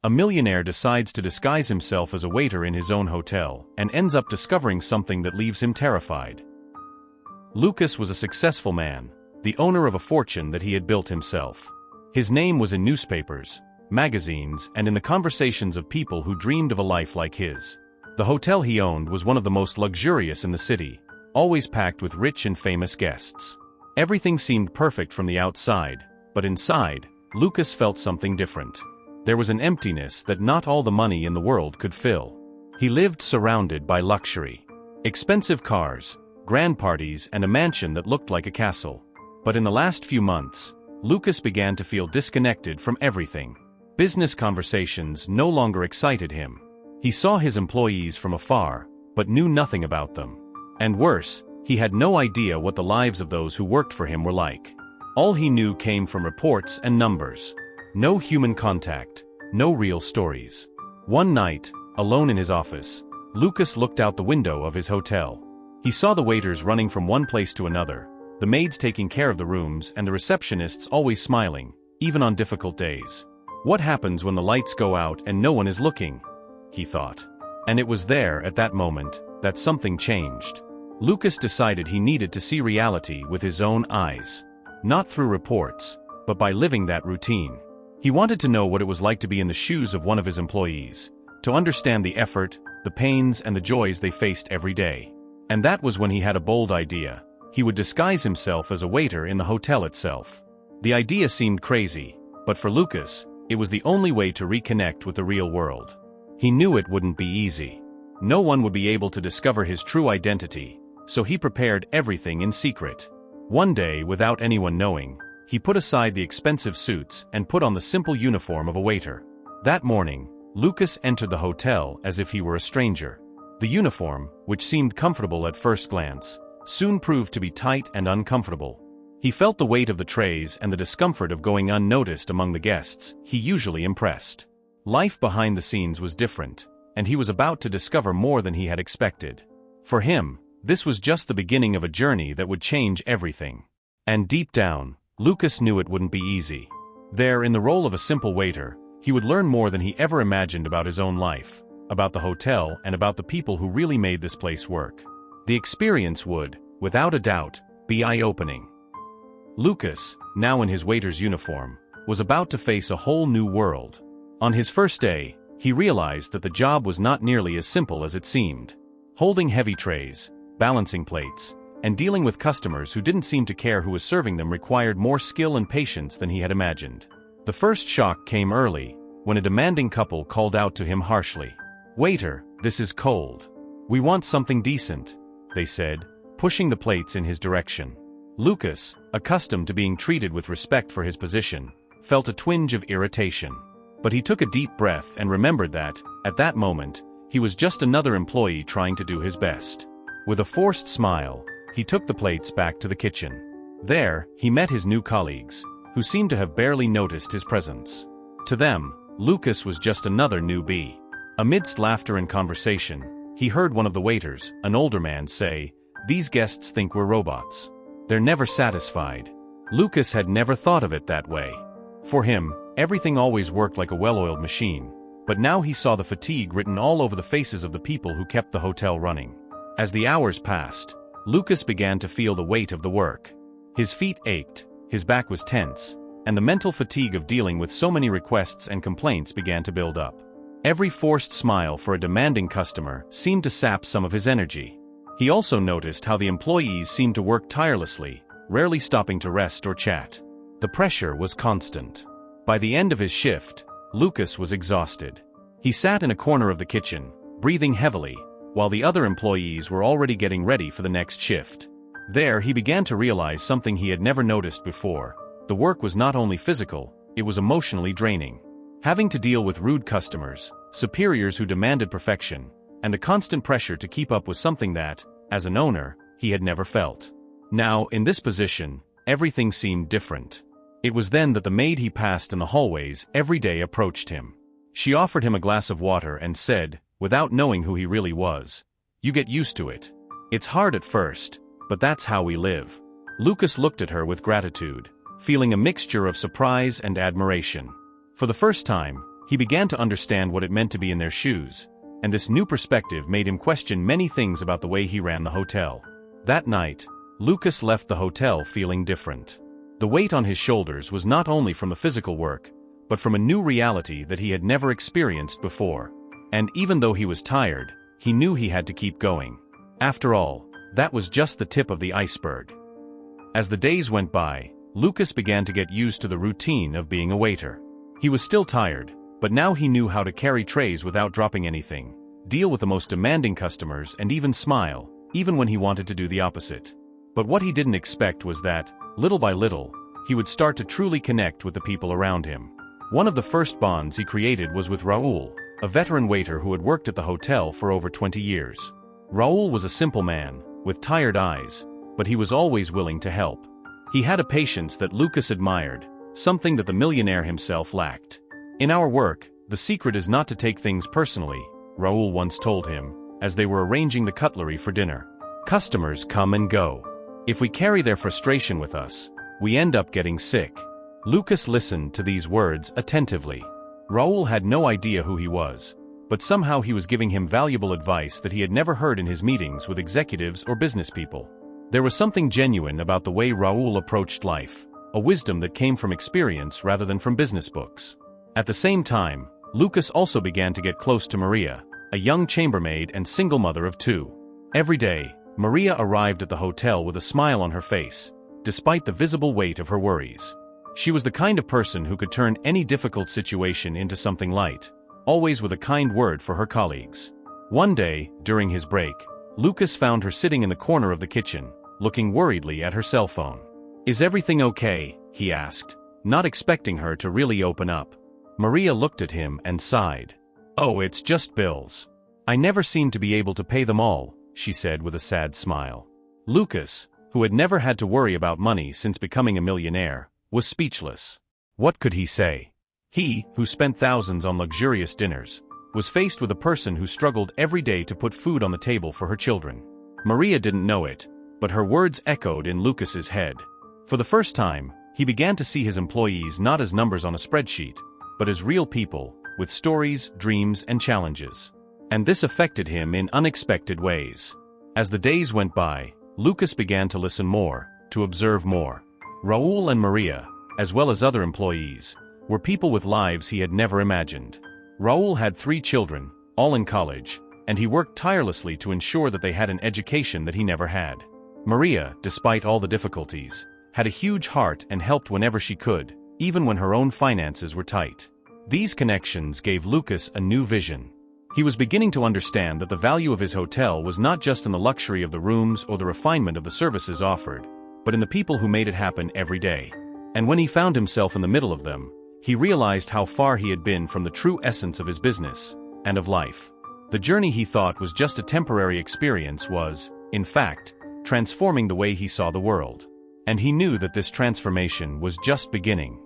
A millionaire decides to disguise himself as a waiter in his own hotel and ends up discovering something that leaves him terrified. Lucas was a successful man, the owner of a fortune that he had built himself. His name was in newspapers, magazines, and in the conversations of people who dreamed of a life like his. The hotel he owned was one of the most luxurious in the city, always packed with rich and famous guests. Everything seemed perfect from the outside, but inside, Lucas felt something different. There was an emptiness that not all the money in the world could fill. He lived surrounded by luxury. Expensive cars, grand parties, and a mansion that looked like a castle. But in the last few months, Lucas began to feel disconnected from everything. Business conversations no longer excited him. He saw his employees from afar, but knew nothing about them. And worse, he had no idea what the lives of those who worked for him were like. All he knew came from reports and numbers. No human contact, no real stories. One night, alone in his office, Lucas looked out the window of his hotel. He saw the waiters running from one place to another, the maids taking care of the rooms, and the receptionists always smiling, even on difficult days. What happens when the lights go out and no one is looking? He thought. And it was there, at that moment, that something changed. Lucas decided he needed to see reality with his own eyes. Not through reports, but by living that routine. He wanted to know what it was like to be in the shoes of one of his employees, to understand the effort, the pains, and the joys they faced every day. And that was when he had a bold idea. He would disguise himself as a waiter in the hotel itself. The idea seemed crazy, but for Lucas, it was the only way to reconnect with the real world. He knew it wouldn't be easy. No one would be able to discover his true identity, so he prepared everything in secret. One day, without anyone knowing, he put aside the expensive suits and put on the simple uniform of a waiter. That morning, Lucas entered the hotel as if he were a stranger. The uniform, which seemed comfortable at first glance, soon proved to be tight and uncomfortable. He felt the weight of the trays and the discomfort of going unnoticed among the guests he usually impressed. Life behind the scenes was different, and he was about to discover more than he had expected. For him, this was just the beginning of a journey that would change everything. And deep down, Lucas knew it wouldn't be easy. There, in the role of a simple waiter, he would learn more than he ever imagined about his own life, about the hotel, and about the people who really made this place work. The experience would, without a doubt, be eye-opening. Lucas, now in his waiter's uniform, was about to face a whole new world. On his first day, he realized that the job was not nearly as simple as it seemed. Holding heavy trays, balancing plates, and dealing with customers who didn't seem to care who was serving them required more skill and patience than he had imagined. The first shock came early, when a demanding couple called out to him harshly. "Waiter, this is cold. We want something decent," they said, pushing the plates in his direction. Lucas, accustomed to being treated with respect for his position, felt a twinge of irritation. But he took a deep breath and remembered that, at that moment, he was just another employee trying to do his best. With a forced smile, he took the plates back to the kitchen. There, he met his new colleagues, who seemed to have barely noticed his presence. To them, Lucas was just another newbie. Amidst laughter and conversation, he heard one of the waiters, an older man, say, "These guests think we're robots. They're never satisfied." Lucas had never thought of it that way. For him, everything always worked like a well-oiled machine, but now he saw the fatigue written all over the faces of the people who kept the hotel running. As the hours passed, Lucas began to feel the weight of the work. His feet ached, his back was tense, and the mental fatigue of dealing with so many requests and complaints began to build up. Every forced smile for a demanding customer seemed to sap some of his energy. He also noticed how the employees seemed to work tirelessly, rarely stopping to rest or chat. The pressure was constant. By the end of his shift, Lucas was exhausted. He sat in a corner of the kitchen, breathing heavily, while the other employees were already getting ready for the next shift. There, he began to realize something he had never noticed before. The work was not only physical, it was emotionally draining. Having to deal with rude customers, superiors who demanded perfection, and the constant pressure to keep up was something that, as an owner, he had never felt. Now, in this position, everything seemed different. It was then that the maid he passed in the hallways every day approached him. She offered him a glass of water and said, without knowing who he really was, "You get used to it. It's hard at first, but that's how we live." Lucas looked at her with gratitude, feeling a mixture of surprise and admiration. For the first time, He began to understand what it meant to be in their shoes, and this new perspective made him question many things about the way he ran the hotel. That night, Lucas left the hotel feeling different. The weight on his shoulders was not only from the physical work, but from a new reality that he had never experienced before. And even though he was tired, he knew he had to keep going. After all, that was just the tip of the iceberg. As the days went by, Lucas began to get used to the routine of being a waiter. He was still tired, but now he knew how to carry trays without dropping anything, deal with the most demanding customers, and even smile, even when he wanted to do the opposite. But what he didn't expect was that, little by little, he would start to truly connect with the people around him. One of the first bonds he created was with Raul, a veteran waiter who had worked at the hotel for over 20 years. Raul was a simple man, with tired eyes, but he was always willing to help. He had a patience that Lucas admired, something that the millionaire himself lacked. "In our work, the secret is not to take things personally," Raul once told him, as they were arranging the cutlery for dinner. "Customers come and go. If we carry their frustration with us, we end up getting sick." Lucas listened to these words attentively. Raul had no idea who he was, but somehow he was giving him valuable advice that he had never heard in his meetings with executives or business people. There was something genuine about the way Raul approached life, a wisdom that came from experience rather than from business books. At the same time, Lucas also began to get close to Maria, a young chambermaid and single mother of two. Every day, Maria arrived at the hotel with a smile on her face, despite the visible weight of her worries. She was the kind of person who could turn any difficult situation into something light, always with a kind word for her colleagues. One day, during his break, Lucas found her sitting in the corner of the kitchen, looking worriedly at her cell phone. "Is everything okay?" he asked, not expecting her to really open up. Maria looked at him and sighed. "Oh, it's just bills. I never seem to be able to pay them all," she said with a sad smile. Lucas, who had never had to worry about money since becoming a millionaire, was speechless. What could he say? He, who spent thousands on luxurious dinners, was faced with a person who struggled every day to put food on the table for her children. Maria didn't know it, but her words echoed in Lucas's head. For the first time, he began to see his employees not as numbers on a spreadsheet, but as real people, with stories, dreams, and challenges. And this affected him in unexpected ways. As the days went by, Lucas began to listen more, to observe more. Raul and Maria, as well as other employees, were people with lives he had never imagined. Raul had 3 children, all in college, and he worked tirelessly to ensure that they had an education that he never had. Maria, despite all the difficulties, had a huge heart and helped whenever she could, even when her own finances were tight. These connections gave Lucas a new vision. He was beginning to understand that the value of his hotel was not just in the luxury of the rooms or the refinement of the services offered, but in the people who made it happen every day. And when he found himself in the middle of them, he realized how far he had been from the true essence of his business and of life. The journey he thought was just a temporary experience was, in fact, transforming the way he saw the world. And he knew that this transformation was just beginning.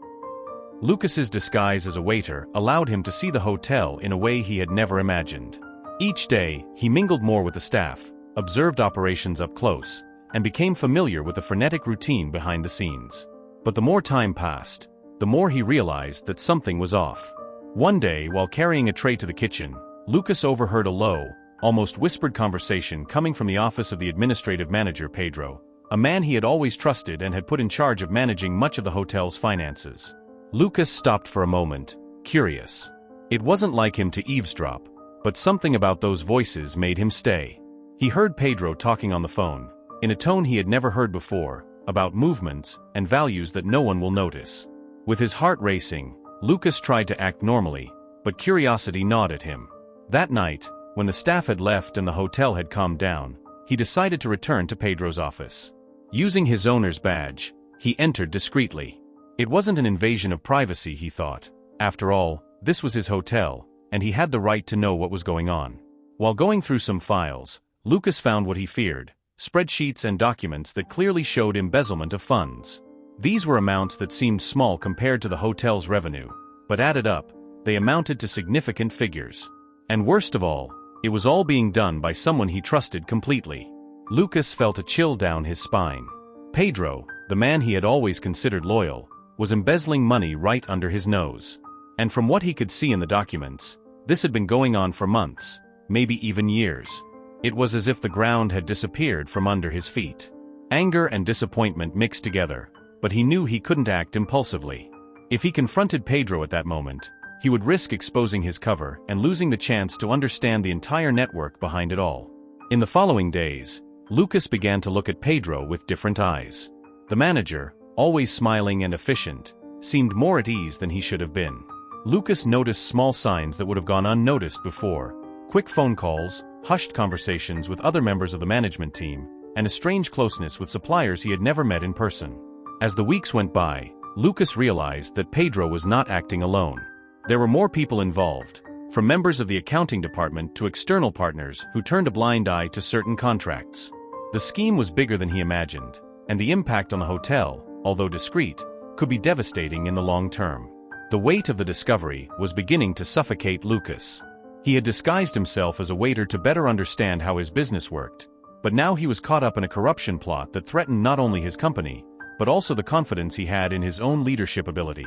Lucas's disguise as a waiter allowed him to see the hotel in a way he had never imagined. Each day, he mingled more with the staff, observed operations up close, and became familiar with the frenetic routine behind the scenes. But the more time passed, the more he realized that something was off. One day, while carrying a tray to the kitchen, Lucas overheard a low, almost whispered conversation coming from the office of the administrative manager Pedro, a man he had always trusted and had put in charge of managing much of the hotel's finances. Lucas stopped for a moment, curious. It wasn't like him to eavesdrop, but something about those voices made him stay. He heard Pedro talking on the phone, in a tone he had never heard before, about movements and values that no one will notice. With his heart racing, Lucas tried to act normally, but curiosity gnawed at him. That night, when the staff had left and the hotel had calmed down, he decided to return to Pedro's office. Using his owner's badge, he entered discreetly. It wasn't an invasion of privacy, he thought. After all, this was his hotel, and he had the right to know what was going on. While going through some files, Lucas found what he feared: spreadsheets and documents that clearly showed embezzlement of funds. These were amounts that seemed small compared to the hotel's revenue, but added up, they amounted to significant figures. And worst of all, it was all being done by someone he trusted completely. Lucas felt a chill down his spine. Pedro, the man he had always considered loyal, was embezzling money right under his nose. And from what he could see in the documents, this had been going on for months, maybe even years. It was as if the ground had disappeared from under his feet. Anger and disappointment mixed together, but he knew he couldn't act impulsively. If he confronted Pedro at that moment, he would risk exposing his cover and losing the chance to understand the entire network behind it all. In the following days, Lucas began to look at Pedro with different eyes. The manager, always smiling and efficient, seemed more at ease than he should have been. Lucas noticed small signs that would have gone unnoticed before: quick phone calls, hushed conversations with other members of the management team, and a strange closeness with suppliers he had never met in person. As the weeks went by, Lucas realized that Pedro was not acting alone. There were more people involved, from members of the accounting department to external partners who turned a blind eye to certain contracts. The scheme was bigger than he imagined, and the impact on the hotel, although discreet, could be devastating in the long term. The weight of the discovery was beginning to suffocate Lucas. He had disguised himself as a waiter to better understand how his business worked, but now he was caught up in a corruption plot that threatened not only his company, but also the confidence he had in his own leadership ability.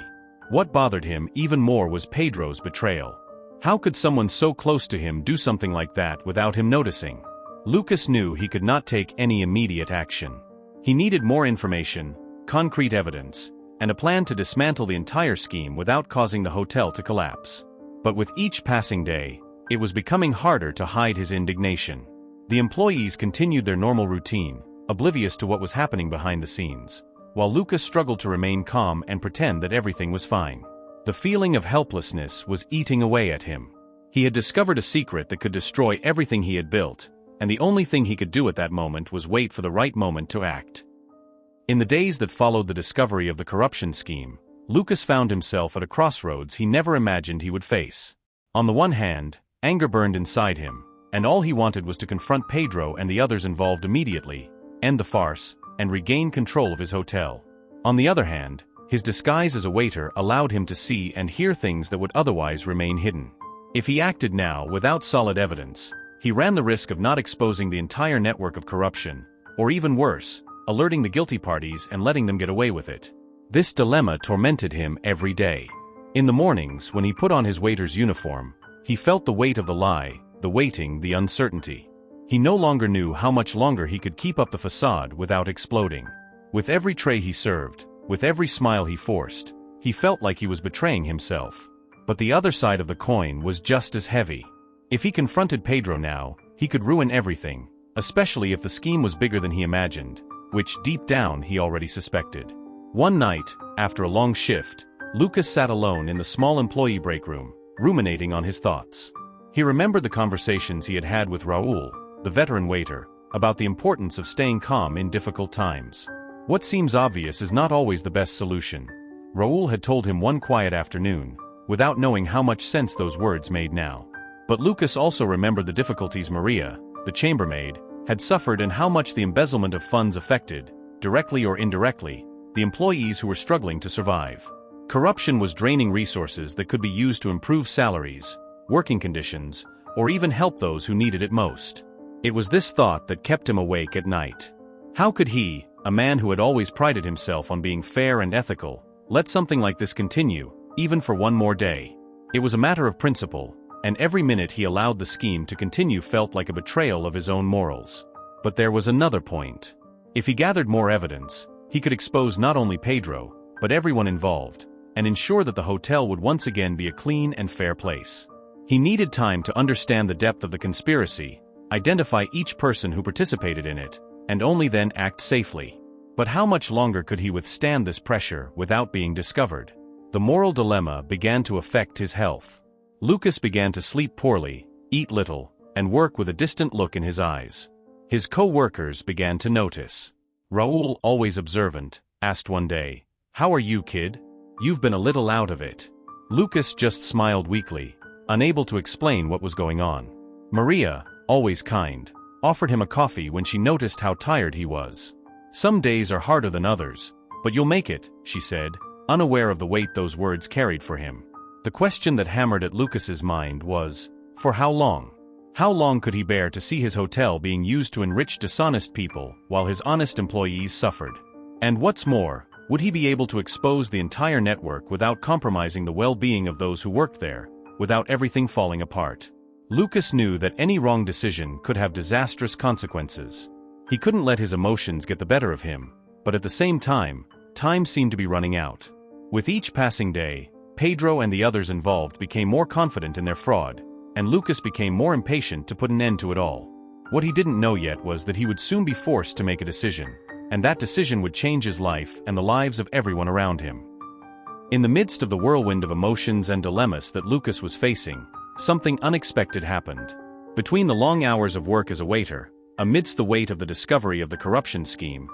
What bothered him even more was Pedro's betrayal. How could someone so close to him do something like that without him noticing? Lucas knew he could not take any immediate action. He needed more information, concrete evidence, and a plan to dismantle the entire scheme without causing the hotel to collapse. But with each passing day, it was becoming harder to hide his indignation. The employees continued their normal routine, oblivious to what was happening behind the scenes, while Lucas struggled to remain calm and pretend that everything was fine. The feeling of helplessness was eating away at him. He had discovered a secret that could destroy everything he had built, and the only thing he could do at that moment was wait for the right moment to act. In the days that followed the discovery of the corruption scheme, Lucas found himself at a crossroads he never imagined he would face. On the one hand, anger burned inside him, and all he wanted was to confront Pedro and the others involved immediately, end the farce, and regain control of his hotel. On the other hand, his disguise as a waiter allowed him to see and hear things that would otherwise remain hidden. If he acted now without solid evidence, he ran the risk of not exposing the entire network of corruption, or even worse, alerting the guilty parties and letting them get away with it. This dilemma tormented him every day. In the mornings, when he put on his waiter's uniform, he felt the weight of the lie, the waiting, the uncertainty. He no longer knew how much longer he could keep up the facade without exploding. With every tray he served, with every smile he forced, he felt like he was betraying himself. But the other side of the coin was just as heavy. If he confronted Pedro now, he could ruin everything, especially if the scheme was bigger than he imagined, which deep down he already suspected. One night, after a long shift, Lucas sat alone in the small employee break room, ruminating on his thoughts. He remembered the conversations he had had with Raul, the veteran waiter, about the importance of staying calm in difficult times. What seems obvious is not always the best solution, Raul had told him one quiet afternoon, without knowing how much sense those words made now. But Lucas also remembered the difficulties Maria, the chambermaid, had suffered and how much the embezzlement of funds affected, directly or indirectly, the employees who were struggling to survive. Corruption was draining resources that could be used to improve salaries, working conditions, or even help those who needed it most. It was this thought that kept him awake at night. How could he, a man who had always prided himself on being fair and ethical, let something like this continue, even for one more day? It was a matter of principle, and every minute he allowed the scheme to continue felt like a betrayal of his own morals. But there was another point. If he gathered more evidence, he could expose not only Pedro, but everyone involved, and ensure that the hotel would once again be a clean and fair place. He needed time to understand the depth of the conspiracy, identify each person who participated in it, and only then act safely. But how much longer could he withstand this pressure without being discovered? The moral dilemma began to affect his health. Lucas began to sleep poorly, eat little, and work with a distant look in his eyes. His co-workers began to notice. Raul, always observant, asked one day, "How are you, kid? You've been a little out of it." Lucas just smiled weakly, unable to explain what was going on. Maria, always kind, offered him a coffee when she noticed how tired he was. "Some days are harder than others, but you'll make it," she said, unaware of the weight those words carried for him. The question that hammered at Lucas's mind was, for how long? How long could he bear to see his hotel being used to enrich dishonest people while his honest employees suffered? And what's more, Would he be able to expose the entire network without compromising the well-being of those who worked there, without everything falling apart? Lucas knew that any wrong decision could have disastrous consequences. He couldn't let his emotions get the better of him, but at the same time, time seemed to be running out. With each passing day, Pedro and the others involved became more confident in their fraud, and Lucas became more impatient to put an end to it all. What he didn't know yet was that he would soon be forced to make a decision, and that decision would change his life and the lives of everyone around him. In the midst of the whirlwind of emotions and dilemmas that Lucas was facing, something unexpected happened. Between the long hours of work as a waiter, amidst the weight of the discovery of the corruption scheme,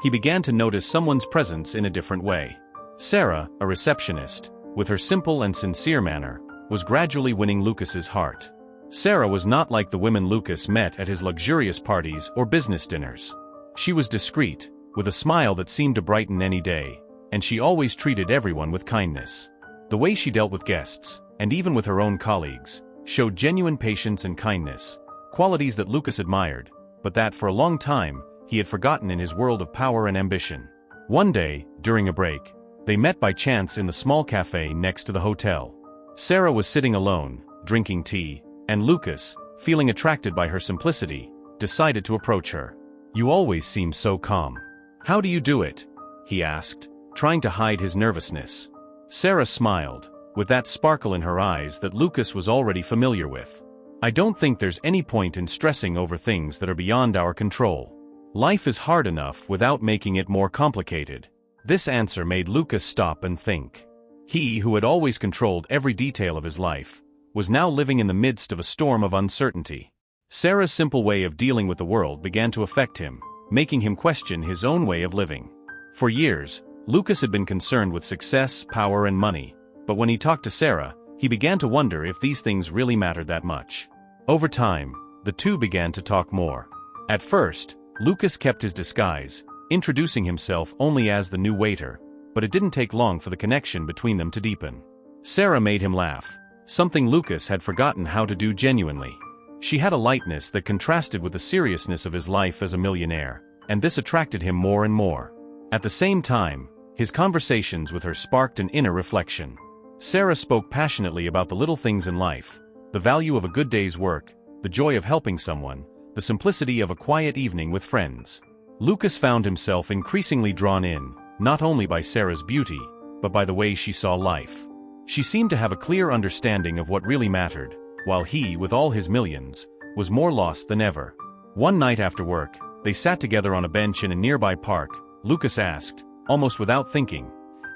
he began to notice someone's presence in a different way. Sarah, a receptionist, with her simple and sincere manner, was gradually winning Lucas's heart. Sarah was not like the women Lucas met at his luxurious parties or business dinners. She was discreet, with a smile that seemed to brighten any day, and she always treated everyone with kindness. The way she dealt with guests, and even with her own colleagues, showed genuine patience and kindness, qualities that Lucas admired, but that for a long time, he had forgotten in his world of power and ambition. One day, during a break, they met by chance in the small cafe next to the hotel. Sarah was sitting alone, drinking tea, and Lucas, feeling attracted by her simplicity, decided to approach her. "You always seem so calm. How do you do it?" he asked, trying to hide his nervousness. Sarah smiled, with that sparkle in her eyes that Lucas was already familiar with. "I don't think there's any point in stressing over things that are beyond our control. Life is hard enough without making it more complicated." This answer made Lucas stop and think. He, who had always controlled every detail of his life, was now living in the midst of a storm of uncertainty. Sarah's simple way of dealing with the world began to affect him, making him question his own way of living. For years, Lucas had been concerned with success, power, and money, but when he talked to Sarah, he began to wonder if these things really mattered that much. Over time, the two began to talk more. At first, Lucas kept his disguise, introducing himself only as the new waiter, but it didn't take long for the connection between them to deepen. Sarah made him laugh, something Lucas had forgotten how to do genuinely. She had a lightness that contrasted with the seriousness of his life as a millionaire, and this attracted him more and more. At the same time, his conversations with her sparked an inner reflection. Sarah spoke passionately about the little things in life, the value of a good day's work, the joy of helping someone, the simplicity of a quiet evening with friends. Lucas found himself increasingly drawn in, not only by Sarah's beauty, but by the way she saw life. She seemed to have a clear understanding of what really mattered, while he, with all his millions, was more lost than ever. One night after work, they sat together on a bench in a nearby park. Lucas asked, almost without thinking,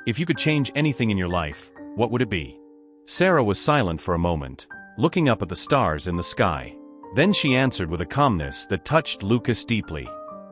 "If you could change anything in your life, what would it be?" Sarah was silent for a moment, looking up at the stars in the sky. Then she answered with a calmness that touched Lucas deeply.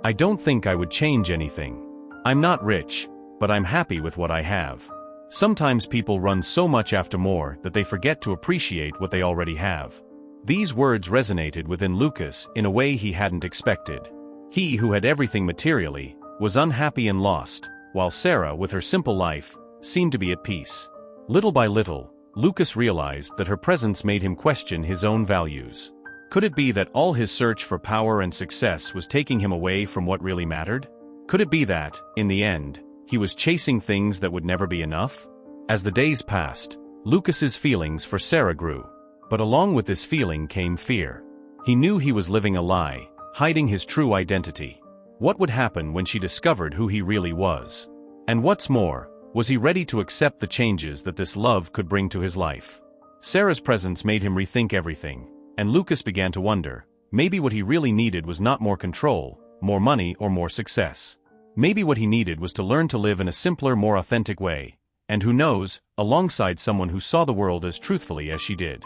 "I don't think I would change anything. I'm not rich, but I'm happy with what I have." Sometimes people run so much after more that they forget to appreciate what they already have. These words resonated within Lucas in a way he hadn't expected. He, who had everything materially, was unhappy and lost, while Sarah, with her simple life, seemed to be at peace. Little by little, Lucas realized that her presence made him question his own values. Could it be that all his search for power and success was taking him away from what really mattered? Could it be that, in the end, he was chasing things that would never be enough? As the days passed, Lucas's feelings for Sarah grew. But along with this feeling came fear. He knew he was living a lie, hiding his true identity. What would happen when she discovered who he really was? And what's more, was he ready to accept the changes that this love could bring to his life? Sarah's presence made him rethink everything, and Lucas began to wonder, maybe what he really needed was not more control, more money, or more success. Maybe what he needed was to learn to live in a simpler, more authentic way, and who knows, alongside someone who saw the world as truthfully as she did.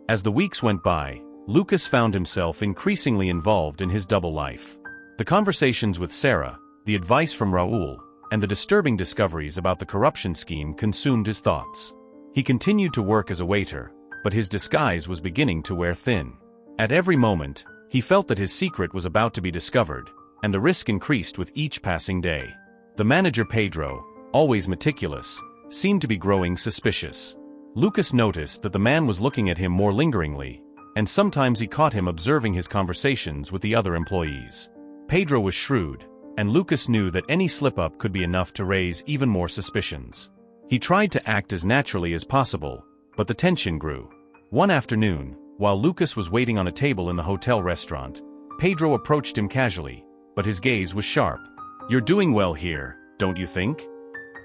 As the weeks went by, Lucas found himself increasingly involved in his double life. The conversations with Sarah, the advice from Raoul, and the disturbing discoveries about the corruption scheme consumed his thoughts. He continued to work as a waiter, but his disguise was beginning to wear thin. At every moment, he felt that his secret was about to be discovered, and the risk increased with each passing day. The manager Pedro, always meticulous, seemed to be growing suspicious. Lucas noticed that the man was looking at him more lingeringly, and sometimes he caught him observing his conversations with the other employees. Pedro was shrewd, and Lucas knew that any slip-up could be enough to raise even more suspicions. He tried to act as naturally as possible, but the tension grew. One afternoon, while Lucas was waiting on a table in the hotel restaurant, Pedro approached him casually, but his gaze was sharp. "You're doing well here, don't you think?"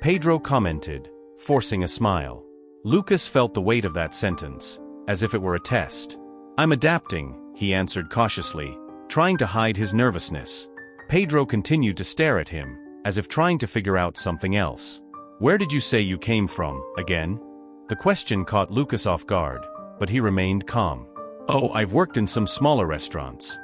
Pedro commented, forcing a smile. Lucas felt the weight of that sentence, as if it were a test. "I'm adapting," he answered cautiously, trying to hide his nervousness. Pedro continued to stare at him, as if trying to figure out something else. "Where did you say you came from, again?" The question caught Lucas off guard, but he remained calm. "Oh, I've worked in some smaller restaurants.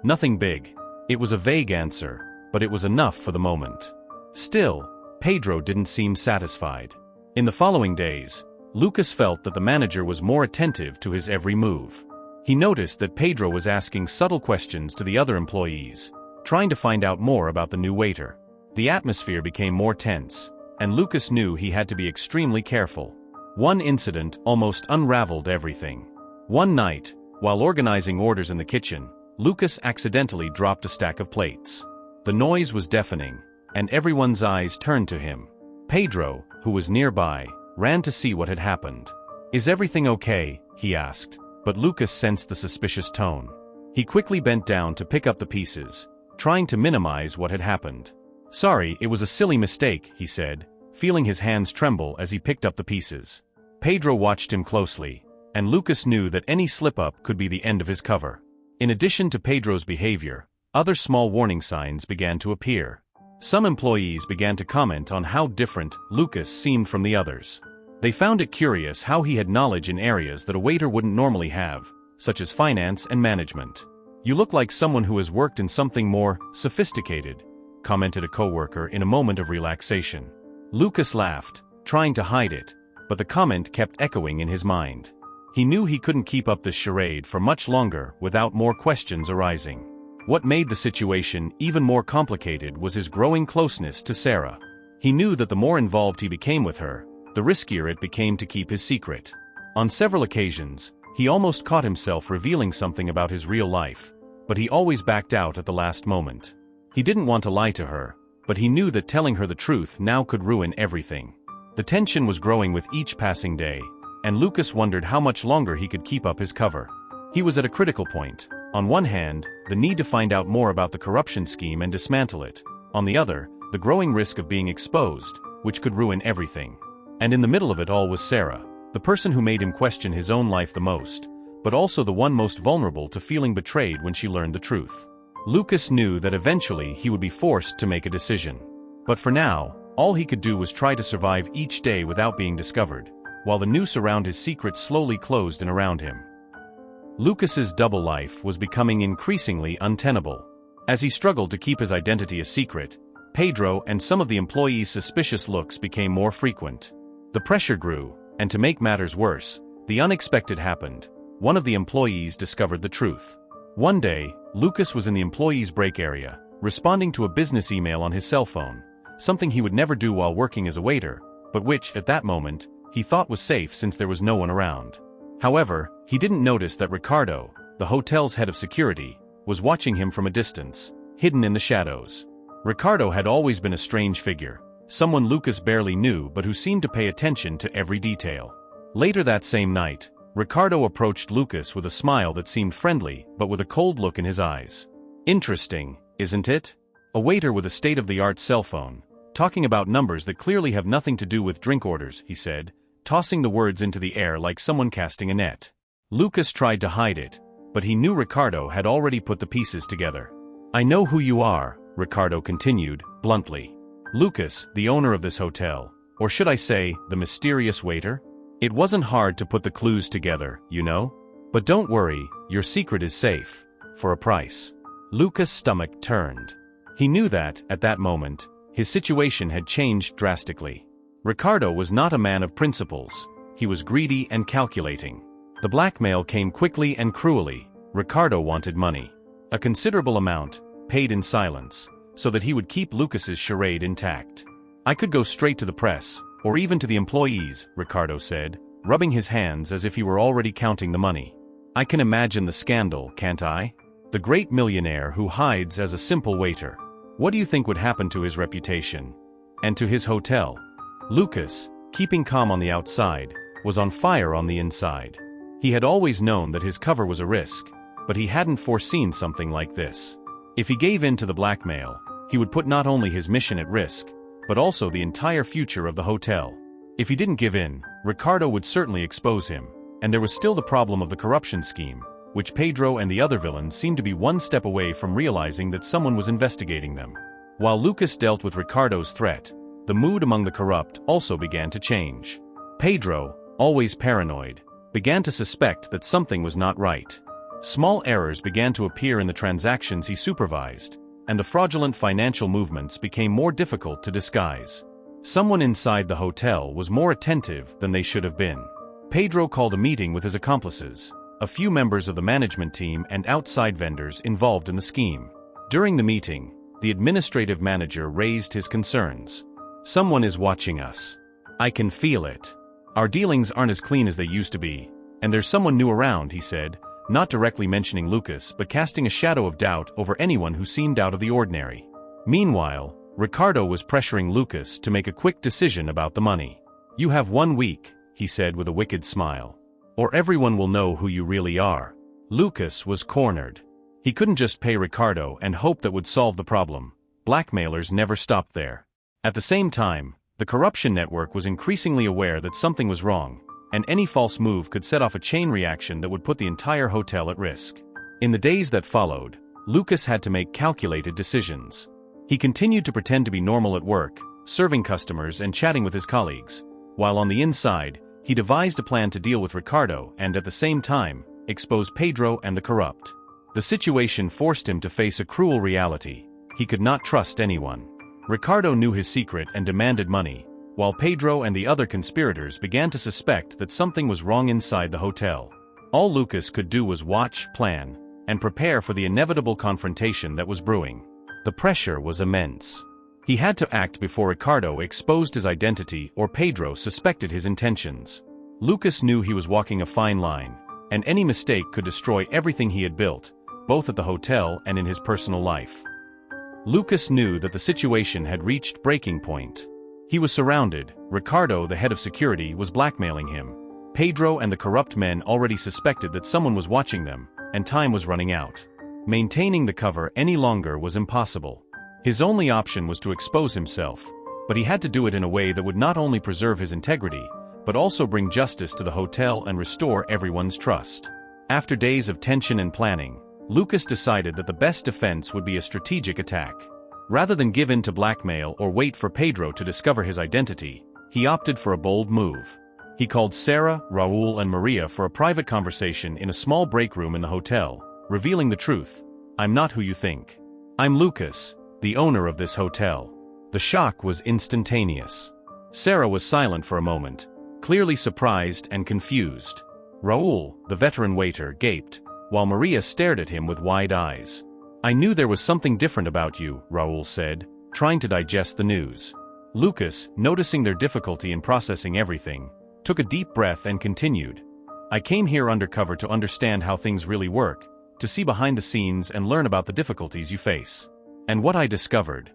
Nothing big." It was a vague answer, but it was enough for the moment. Still, Pedro didn't seem satisfied. In the following days, Lucas felt that the manager was more attentive to his every move. He noticed that Pedro was asking subtle questions to the other employees, trying to find out more about the new waiter. The atmosphere became more tense, and Lucas knew he had to be extremely careful. One incident almost unraveled everything. One night, while organizing orders in the kitchen, Lucas accidentally dropped a stack of plates. The noise was deafening, and everyone's eyes turned to him. Pedro, who was nearby, ran to see what had happened. "Is everything okay?" he asked, but Lucas sensed the suspicious tone. He quickly bent down to pick up the pieces, trying to minimize what had happened. "Sorry, it was a silly mistake," he said, feeling his hands tremble as he picked up the pieces. Pedro watched him closely, and Lucas knew that any slip-up could be the end of his cover. In addition to Pedro's behavior, other small warning signs began to appear. Some employees began to comment on how different Lucas seemed from the others. They found it curious how he had knowledge in areas that a waiter wouldn't normally have, such as finance and management. "You look like someone who has worked in something more sophisticated," commented a coworker in a moment of relaxation. Lucas laughed, trying to hide it, but the comment kept echoing in his mind. He knew he couldn't keep up this charade for much longer without more questions arising. What made the situation even more complicated was his growing closeness to Sarah. He knew that the more involved he became with her, the riskier it became to keep his secret. On several occasions, he almost caught himself revealing something about his real life, but he always backed out at the last moment. He didn't want to lie to her, but he knew that telling her the truth now could ruin everything. The tension was growing with each passing day, and Lucas wondered how much longer he could keep up his cover. He was at a critical point. On one hand, the need to find out more about the corruption scheme and dismantle it. On the other, the growing risk of being exposed, which could ruin everything. And in the middle of it all was Sarah, the person who made him question his own life the most, but also the one most vulnerable to feeling betrayed when she learned the truth. Lucas knew that eventually he would be forced to make a decision. But for now, all he could do was try to survive each day without being discovered, while the noose around his secret slowly closed in around him. Lucas's double life was becoming increasingly untenable. As he struggled to keep his identity a secret, Pedro and some of the employees' suspicious looks became more frequent. The pressure grew, and to make matters worse, the unexpected happened. One of the employees discovered the truth. One day, Lucas was in the employees' break area, responding to a business email on his cell phone, something he would never do while working as a waiter, but which, at that moment, he thought was safe since there was no one around. However, he didn't notice that Ricardo, the hotel's head of security, was watching him from a distance, hidden in the shadows. Ricardo had always been a strange figure, someone Lucas barely knew but who seemed to pay attention to every detail. Later that same night, Ricardo approached Lucas with a smile that seemed friendly but with a cold look in his eyes. "Interesting, isn't it? A waiter with a state-of-the-art cell phone, talking about numbers that clearly have nothing to do with drink orders," he said, tossing the words into the air like someone casting a net. Lucas tried to hide it, but he knew Ricardo had already put the pieces together. "I know who you are," Ricardo continued, bluntly. "Lucas, the owner of this hotel, or should I say, the mysterious waiter? It wasn't hard to put the clues together, you know? But don't worry, your secret is safe. For a price." Lucas' stomach turned. He knew that, at that moment, his situation had changed drastically. Ricardo was not a man of principles. He was greedy and calculating. The blackmail came quickly and cruelly. Ricardo wanted money. A considerable amount, paid in silence, so that he would keep Lucas's charade intact. "I could go straight to the press, or even to the employees," Ricardo said, rubbing his hands as if he were already counting the money. "I can imagine the scandal, can't I? The great millionaire who hides as a simple waiter." What do you think would happen to his reputation? And to his hotel? Lucas, keeping calm on the outside, was on fire on the inside. He had always known that his cover was a risk, but he hadn't foreseen something like this. If he gave in to the blackmail, he would put not only his mission at risk, but also the entire future of the hotel. If he didn't give in, Ricardo would certainly expose him, and there was still the problem of the corruption scheme, which Pedro and the other villains seemed to be one step away from realizing that someone was investigating them. While Lucas dealt with Ricardo's threat, the mood among the corrupt also began to change. Pedro, always paranoid, began to suspect that something was not right. Small errors began to appear in the transactions he supervised, and the fraudulent financial movements became more difficult to disguise. Someone inside the hotel was more attentive than they should have been. Pedro called a meeting with his accomplices, a few members of the management team and outside vendors involved in the scheme. During the meeting, the administrative manager raised his concerns. Someone is watching us. I can feel it. Our dealings aren't as clean as they used to be, and there's someone new around, he said, not directly mentioning Lucas but casting a shadow of doubt over anyone who seemed out of the ordinary. Meanwhile, Ricardo was pressuring Lucas to make a quick decision about the money. You have 1 week, he said with a wicked smile, or everyone will know who you really are. Lucas was cornered. He couldn't just pay Ricardo and hope that would solve the problem. Blackmailers never stopped there. At the same time, the corruption network was increasingly aware that something was wrong, and any false move could set off a chain reaction that would put the entire hotel at risk. In the days that followed, Lucas had to make calculated decisions. He continued to pretend to be normal at work, serving customers and chatting with his colleagues, while on the inside, he devised a plan to deal with Ricardo and at the same time, expose Pedro and the corrupt. The situation forced him to face a cruel reality. He could not trust anyone. Ricardo knew his secret and demanded money, while Pedro and the other conspirators began to suspect that something was wrong inside the hotel. All Lucas could do was watch, plan, and prepare for the inevitable confrontation that was brewing. The pressure was immense. He had to act before Ricardo exposed his identity or Pedro suspected his intentions. Lucas knew he was walking a fine line, and any mistake could destroy everything he had built, both at the hotel and in his personal life. Lucas knew that the situation had reached breaking point. He was surrounded. Ricardo, the head of security, was blackmailing him. Pedro and the corrupt men already suspected that someone was watching them, and time was running out. Maintaining the cover any longer was impossible. His only option was to expose himself, but he had to do it in a way that would not only preserve his integrity, but also bring justice to the hotel and restore everyone's trust. After days of tension and planning, Lucas decided that the best defense would be a strategic attack. Rather than give in to blackmail or wait for Pedro to discover his identity, he opted for a bold move. He called Sarah, Raul and Maria for a private conversation in a small break room in the hotel, revealing the truth. I'm not who you think. I'm Lucas, the owner of this hotel. The shock was instantaneous. Sarah was silent for a moment, clearly surprised and confused. Raul, the veteran waiter, gaped, while Maria stared at him with wide eyes. I knew there was something different about you, Raul said, trying to digest the news. Lucas, noticing their difficulty in processing everything, took a deep breath and continued. I came here undercover to understand how things really work, to see behind the scenes and learn about the difficulties you face. And what I discovered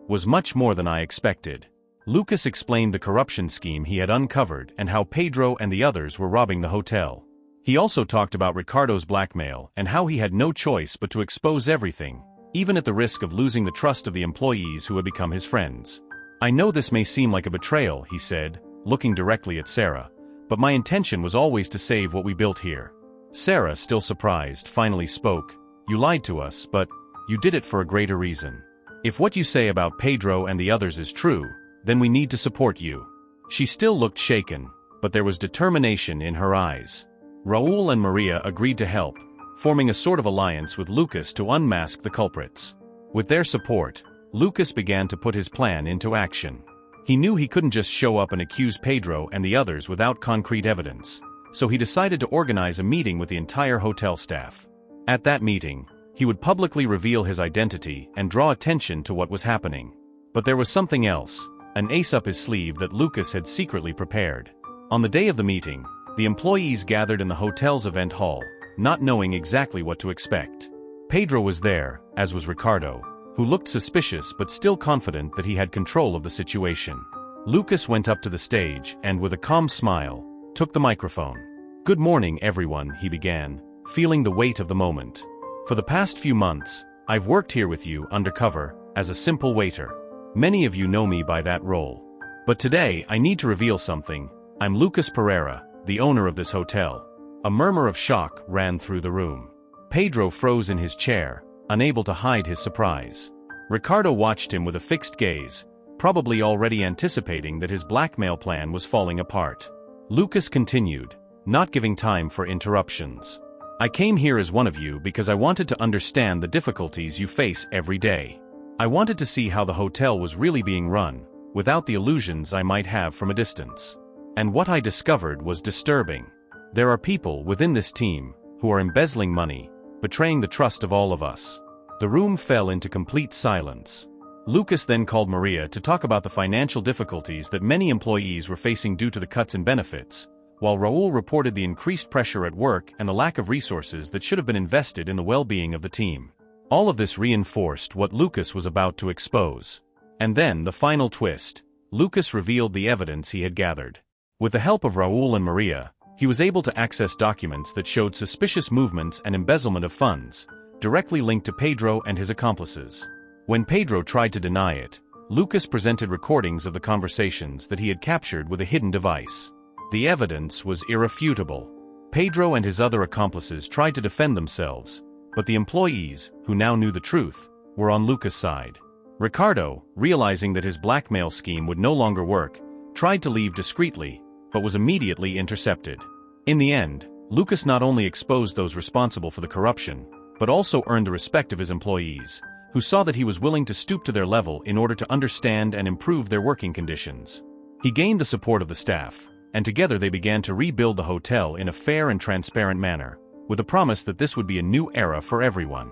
was much more than I expected. Lucas explained the corruption scheme he had uncovered and how Pedro and the others were robbing the hotel. He also talked about Ricardo's blackmail and how he had no choice but to expose everything, even at the risk of losing the trust of the employees who had become his friends. I know this may seem like a betrayal, he said, looking directly at Sarah, but my intention was always to save what we built here. Sarah, still surprised, finally spoke. You lied to us, but you did it for a greater reason. If what you say about Pedro and the others is true, then we need to support you. She still looked shaken, but there was determination in her eyes. Raul and Maria agreed to help, forming a sort of alliance with Lucas to unmask the culprits. With their support, Lucas began to put his plan into action. He knew he couldn't just show up and accuse Pedro and the others without concrete evidence, so he decided to organize a meeting with the entire hotel staff. At that meeting, he would publicly reveal his identity and draw attention to what was happening. But there was something else, an ace up his sleeve that Lucas had secretly prepared. On the day of the meeting, the employees gathered in the hotel's event hall, not knowing exactly what to expect. Pedro was there, as was Ricardo, who looked suspicious but still confident that he had control of the situation. Lucas went up to the stage and, with a calm smile, took the microphone. "Good morning, everyone," he began, feeling the weight of the moment. "For the past few months, I've worked here with you undercover, as a simple waiter. Many of you know me by that role. But today I need to reveal something. I'm Lucas Pereira, the owner of this hotel." A murmur of shock ran through the room. Pedro froze in his chair, unable to hide his surprise. Ricardo watched him with a fixed gaze, probably already anticipating that his blackmail plan was falling apart. Lucas continued, not giving time for interruptions. "I came here as one of you because I wanted to understand the difficulties you face every day. I wanted to see how the hotel was really being run, without the illusions I might have from a distance. And what I discovered was disturbing. There are people within this team who are embezzling money, betraying the trust of all of us." The room fell into complete silence. Lucas then called Maria to talk about the financial difficulties that many employees were facing due to the cuts in benefits, while Raul reported the increased pressure at work and the lack of resources that should have been invested in the well-being of the team. All of this reinforced what Lucas was about to expose. And then, the final twist, Lucas revealed the evidence he had gathered. With the help of Raul and Maria, he was able to access documents that showed suspicious movements and embezzlement of funds, directly linked to Pedro and his accomplices. When Pedro tried to deny it, Lucas presented recordings of the conversations that he had captured with a hidden device. The evidence was irrefutable. Pedro and his other accomplices tried to defend themselves, but the employees, who now knew the truth, were on Lucas' side. Ricardo, realizing that his blackmail scheme would no longer work, tried to leave discreetly, but was immediately intercepted. In the end, Lucas not only exposed those responsible for the corruption, but also earned the respect of his employees, who saw that he was willing to stoop to their level in order to understand and improve their working conditions. He gained the support of the staff, and together they began to rebuild the hotel in a fair and transparent manner, with a promise that this would be a new era for everyone.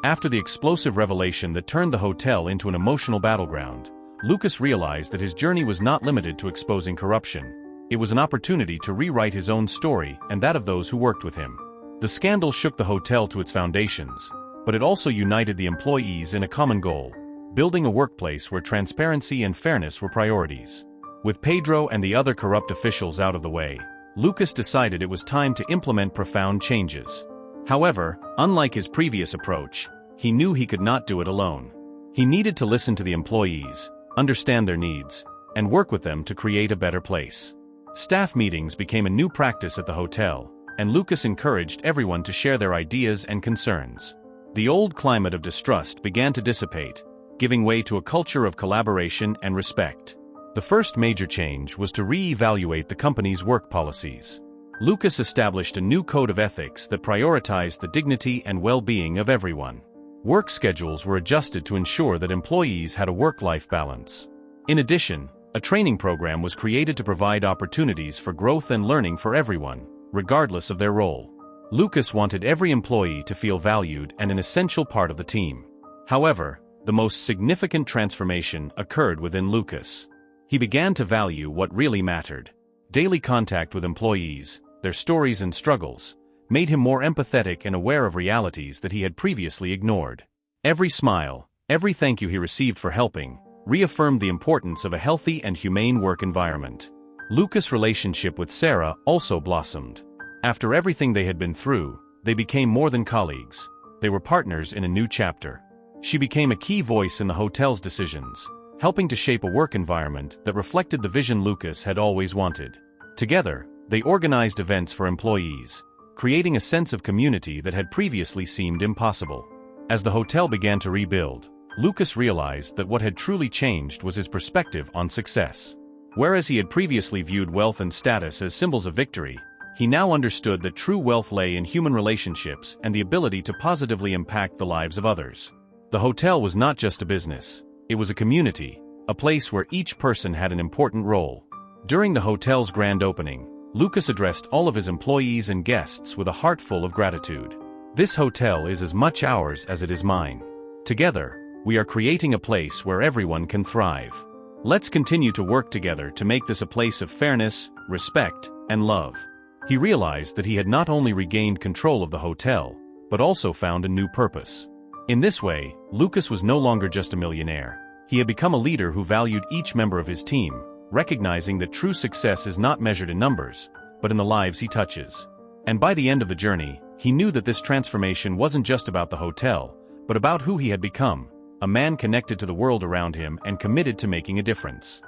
After the explosive revelation that turned the hotel into an emotional battleground, Lucas realized that his journey was not limited to exposing corruption. It was an opportunity to rewrite his own story and that of those who worked with him. The scandal shook the hotel to its foundations, but it also united the employees in a common goal: building a workplace where transparency and fairness were priorities. With Pedro and the other corrupt officials out of the way, Lucas decided it was time to implement profound changes. However, unlike his previous approach, he knew he could not do it alone. He needed to listen to the employees, understand their needs, and work with them to create a better place. Staff meetings became a new practice at the hotel, and Lucas encouraged everyone to share their ideas and concerns. The old climate of distrust began to dissipate, giving way to a culture of collaboration and respect. The first major change was to re-evaluate the company's work policies. Lucas established a new code of ethics that prioritized the dignity and well-being of everyone. Work schedules were adjusted to ensure that employees had a work-life balance. In addition, a training program was created to provide opportunities for growth and learning for everyone, regardless of their role. Lucas wanted every employee to feel valued and an essential part of the team. However, the most significant transformation occurred within Lucas. He began to value what really mattered. Daily contact with employees, their stories and struggles, made him more empathetic and aware of realities that he had previously ignored. Every smile, every thank you he received for helping, reaffirmed the importance of a healthy and humane work environment. Lucas' relationship with Sarah also blossomed. After everything they had been through, they became more than colleagues. They were partners in a new chapter. She became a key voice in the hotel's decisions, helping to shape a work environment that reflected the vision Lucas had always wanted. Together, they organized events for employees, creating a sense of community that had previously seemed impossible. As the hotel began to rebuild, Lucas realized that what had truly changed was his perspective on success. Whereas he had previously viewed wealth and status as symbols of victory, he now understood that true wealth lay in human relationships and the ability to positively impact the lives of others. The hotel was not just a business, it was a community, a place where each person had an important role. During the hotel's grand opening, Lucas addressed all of his employees and guests with a heart full of gratitude. "This hotel is as much ours as it is mine. Together, we are creating a place where everyone can thrive. Let's continue to work together to make this a place of fairness, respect, and love." He realized that he had not only regained control of the hotel, but also found a new purpose. In this way, Lucas was no longer just a millionaire. He had become a leader who valued each member of his team, recognizing that true success is not measured in numbers, but in the lives he touches. And by the end of the journey, he knew that this transformation wasn't just about the hotel, but about who he had become, a man connected to the world around him and committed to making a difference.